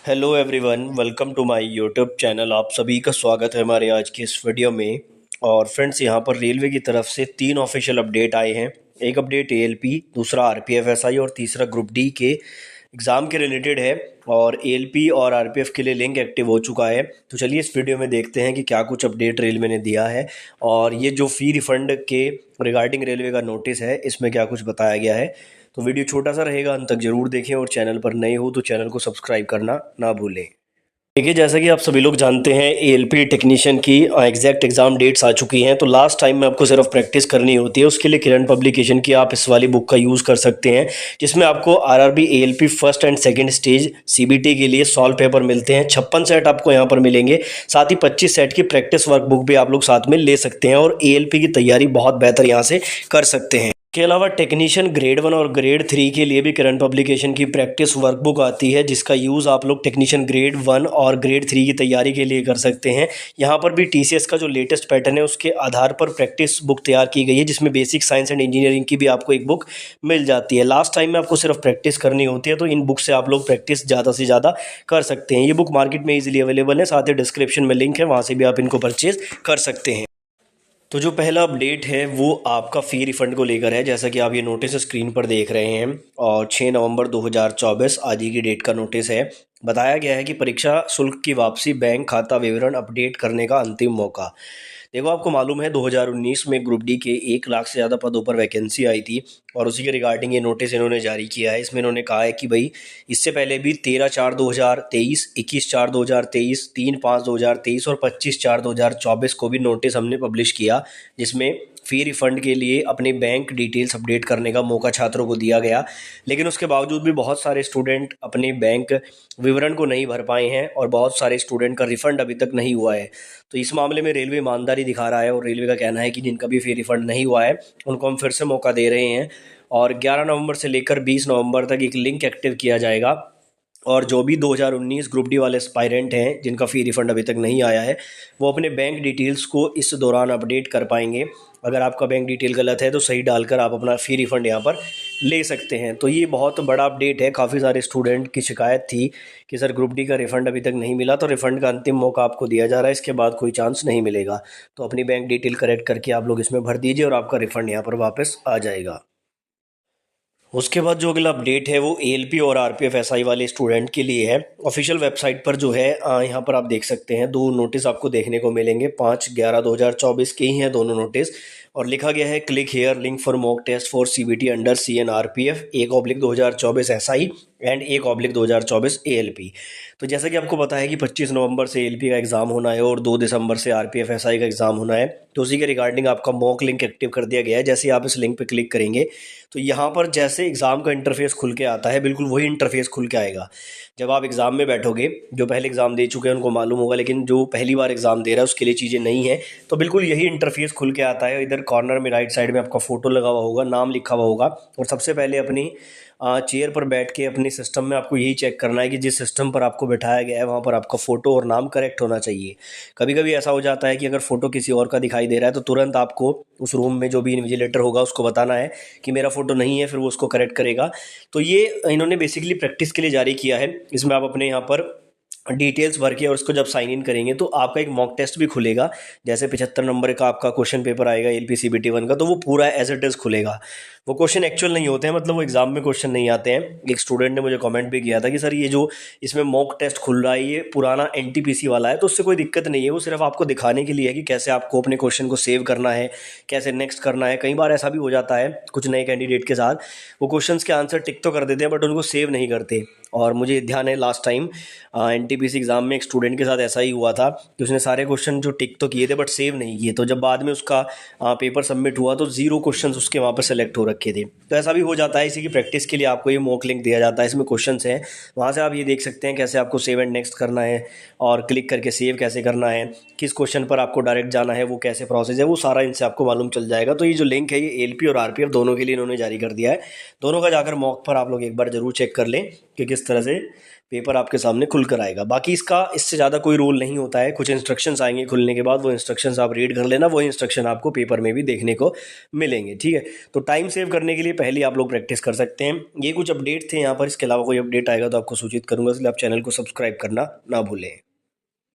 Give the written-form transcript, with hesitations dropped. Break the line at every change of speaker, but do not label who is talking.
Hello everyone, welcome to my YouTube channel. आप सभी का स्वागत है हमारे आज की इस वीडियो में। और फ्रेंड्स, यहाँ पर रेलवे की तरफ से 3 ऑफिशियल अपडेट आए हैं। एक अपडेट एएलपी, दूसरा आरपीएफ एसआई और तीसरा ग्रुप डी के एग्ज़ाम के रिलेटेड है। और एएलपी और आरपीएफ के लिए लिंक एक्टिव हो चुका है। तो चलिए इस वीडियो में देखते हैं कि क्या कुछ अपडेट रेलवे ने दिया है और ये जो फ़ी रिफ़ंड के रिगार्डिंग रेलवे का नोटिस है इसमें क्या कुछ बताया गया है। तो वीडियो छोटा सा रहेगा, अंत तक जरूर देखें और चैनल पर नए हो तो चैनल को सब्सक्राइब करना ना भूलें। देखिए, जैसा कि आप सभी लोग जानते हैं, एएलपी टेक्नीशियन की एग्जैक्ट एग्जाम डेट्स आ चुकी हैं। तो लास्ट टाइम में आपको सिर्फ प्रैक्टिस करनी होती है। उसके लिए किरण पब्लिकेशन की आप इस वाली बुक का यूज़ कर सकते हैं, जिसमें आपको RRB ALP first and second stage CBT के लिए सॉल्व पेपर मिलते हैं। 56 सेट आपको यहाँ पर मिलेंगे। साथ ही 25 सेट की प्रैक्टिस वर्कबुक भी आप लोग साथ में ले सकते हैं और एएलपी की तैयारी बहुत बेहतर यहाँ से कर सकते हैं। के अलावा टेक्नीशियन ग्रेड 1 और ग्रेड 3 के लिए भी किरण पब्लिकेशन की प्रैक्टिस वर्कबुक आती है, जिसका यूज़ आप लोग टेक्नीशियन ग्रेड 1 और ग्रेड 3 की तैयारी के लिए कर सकते हैं। यहाँ पर भी टीसीएस का जो लेटेस्ट पैटर्न है उसके आधार पर प्रैक्टिस बुक तैयार की गई है, जिसमें बेसिक साइंस एंड इंजीनियरिंग की भी आपको एक बुक मिल जाती है। लास्ट टाइम में आपको सिर्फ प्रैक्टिस करनी होती है, तो इन बुक से आप लोग प्रैक्टिस ज़्यादा से ज़्यादा कर सकते हैं। ये बुक मार्केट में ईजिली अवेलेबल है, साथ ही डिस्क्रिप्शन में लिंक है, वहाँ से भी आप इनको परचेज कर सकते हैं। तो जो पहला अपडेट है वो आपका फ़ी रिफ़ंड को लेकर है। जैसा कि आप ये नोटिस स्क्रीन पर देख रहे हैं और 6 नवंबर 2024 आज ही की डेट का नोटिस है। बताया गया है कि परीक्षा शुल्क की वापसी, बैंक खाता विवरण अपडेट करने का अंतिम मौका। देखो, आपको मालूम है 2019 में ग्रुप डी के 1 लाख से ज़्यादा पदों पर वैकेंसी आई थी और उसी के रिगार्डिंग ये नोटिस इन्होंने जारी किया है। इसमें इन्होंने कहा है कि भाई इससे पहले भी 13/4/2023, 21/4/2023, 3/5/2023 और 25/4/2024 को भी नोटिस हमने पब्लिश किया, जिसमें फ़ी रिफ़ंड के लिए अपनी बैंक डिटेल्स अपडेट करने का मौका छात्रों को दिया गया। लेकिन उसके बावजूद भी बहुत सारे स्टूडेंट अपने बैंक विवरण को नहीं भर पाए हैं और बहुत सारे स्टूडेंट का रिफ़ंड अभी तक नहीं हुआ है। तो इस मामले में रेलवे ईमानदारी दिखा रहा है और रेलवे का कहना है कि जिनका भी फ़ी रिफ़ंड नहीं हुआ है उनको हम फिर से मौका दे रहे हैं। और 11 नवंबर से लेकर 20 नवंबर तक एक लिंक एक्टिव किया जाएगा और जो भी 2019 ग्रुप डी वाले एस्पायरेंट हैं जिनका फ़ी रिफ़ंड अभी तक नहीं आया है, वो अपने बैंक डिटेल्स को इस दौरान अपडेट कर पाएंगे। अगर आपका बैंक डिटेल गलत है तो सही डालकर आप अपना फ़ी रिफ़ंड यहाँ पर ले सकते हैं। तो ये बहुत बड़ा अपडेट है। काफ़ी सारे स्टूडेंट की शिकायत थी कि सर ग्रुप डी का रिफ़ंड अभी तक नहीं मिला, तो रिफ़ंड का अंतिम मौका आपको दिया जा रहा है, इसके बाद कोई चांस नहीं मिलेगा। तो अपनी बैंक डिटेल करेक्ट करके आप लोग इसमें भर दीजिए और आपका रिफ़ंड यहाँ पर वापस आ जाएगा। उसके बाद जो अगला अपडेट है वो एएलपी और आरपीएफ एसआई वाले स्टूडेंट के लिए है। ऑफिशियल वेबसाइट पर जो है यहाँ पर आप देख सकते हैं, दो नोटिस आपको देखने को मिलेंगे। 5/11/2024 के ही हैं दोनों नोटिस और लिखा गया है click here link for mock test for CBT under CN RPF 1/2024 SI and 1/2024 ALP. तो जैसा कि आपको पता है कि 25 नवंबर से एएलपी का एग्ज़ाम होना है और 2 दिसंबर से आरपीएफ एसआई का एग्ज़ाम होना है। तो उसी के रिगार्डिंग आपका मॉक लिंक एक्टिव कर दिया गया है। जैसे ही आप इस लिंक पे क्लिक करेंगे तो यहाँ पर जैसे एग्ज़ाम का इंटरफेस खुल के आता है, बिल्कुल वही इंटरफेस खुल के आएगा। जब आप एग्ज़ाम में बैठोगे, जो पहले एग्ज़ाम दे चुके हैं उनको मालूम होगा, लेकिन जो पहली बार एग्ज़ाम दे रहा है उसके लिए चीज़ें नहीं है। तो बिल्कुल यही इंटरफेस खुल के आता है। इधर कॉर्नर में राइट साइड में आपका फ़ोटो लगा हुआ होगा, नाम लिखा हुआ होगा और सबसे पहले अपनी चेयर पर बैठ के अपने सिस्टम में आपको यही चेक करना है कि जिस सिस्टम पर आपको बैठाया गया है वहाँ पर आपका फ़ोटो और नाम करेक्ट होना चाहिए। कभी कभी ऐसा हो जाता है कि अगर फ़ोटो किसी और का दिखाई दे रहा है तो तुरंत आपको उस रूम में जो भी इन्विजिलेटर होगा उसको बताना है कि मेरा फ़ोटो नहीं है, फिर वो उसको करेक्ट करेगा। तो ये इन्होंने बेसिकली प्रैक्टिस के लिए जारी किया है। इसमें आप अपने यहाँ पर डिटेल्स भर के और उसको जब साइन इन करेंगे तो आपका एक मॉक टेस्ट भी खुलेगा। जैसे 75 नंबर का आपका क्वेश्चन पेपर आएगा एलपी सीबीटी 1 का, तो वो पूरा एज इट इज़ खुलेगा। वो क्वेश्चन एक्चुअल नहीं होते हैं, मतलब वो एग्जाम में क्वेश्चन नहीं आते हैं। एक स्टूडेंट ने मुझे कमेंट भी किया था कि सर ये जो इसमें मॉक टेस्ट खुल रहा है ये पुराना एनटीपीसी वाला है, तो उससे कोई दिक्कत नहीं है। वो सिर्फ आपको दिखाने के लिए है कि कैसे आपको अपने क्वेश्चन को सेव करना है, कैसे नेक्स्ट करना है। कई बार ऐसा भी हो जाता है कुछ नए कैंडिडेट के साथ, वो क्वेश्चंस के आंसर टिक तो कर देते हैं बट उनको सेव नहीं करते। और मुझे ध्यान है लास्ट टाइम एनटीपीसी एग्ज़ाम में एक स्टूडेंट के साथ ऐसा ही हुआ था कि उसने सारे क्वेश्चन जो टिक तो किए थे बट सेव नहीं किए। तो जब बाद में उसका पेपर सबमिट हुआ तो 0 क्वेश्चंस उसके वहाँ पर सेलेक्ट हो रखे थे। तो ऐसा भी हो जाता है। इसी की प्रैक्टिस के लिए आपको ये मॉक लिंक दिया जाता है, इसमें क्वेश्चंस हैं, वहाँ से आप ये देख सकते हैं कैसे आपको सेव एंड नेक्स्ट करना है और क्लिक करके सेव कैसे करना है, किस क्वेश्चन पर आपको डायरेक्ट जाना है, वो कैसे प्रोसेस है, वो सारा इनसे आपको मालूम चल जाएगा। तो ये जो लिंक है ये एएलपी और आरपीएफ दोनों के लिए इन्होंने जारी कर दिया है। दोनों का जाकर मॉक पर आप लोग एक बार जरूर चेक कर लें कि किस तरह से पेपर आपके सामने खुल कर आएगा। बाकी इससे ज़्यादा कोई रूल नहीं होता है। कुछ इंस्ट्रक्शंस आएंगे खुलने के बाद, वो इंस्ट्रक्शंस आप रीड कर लेना, वो इंस्ट्रक्शन आपको पेपर में भी देखने को मिलेंगे। ठीक है, तो टाइम सेव करने के लिए पहले आप लोग प्रैक्टिस कर सकते हैं। ये कुछ अपडेट थे यहाँ पर, इसके अलावा कोई अपडेट आएगा तो आपको सूचित करूंगा, इसलिए आप चैनल को सब्सक्राइब करना ना भूलें।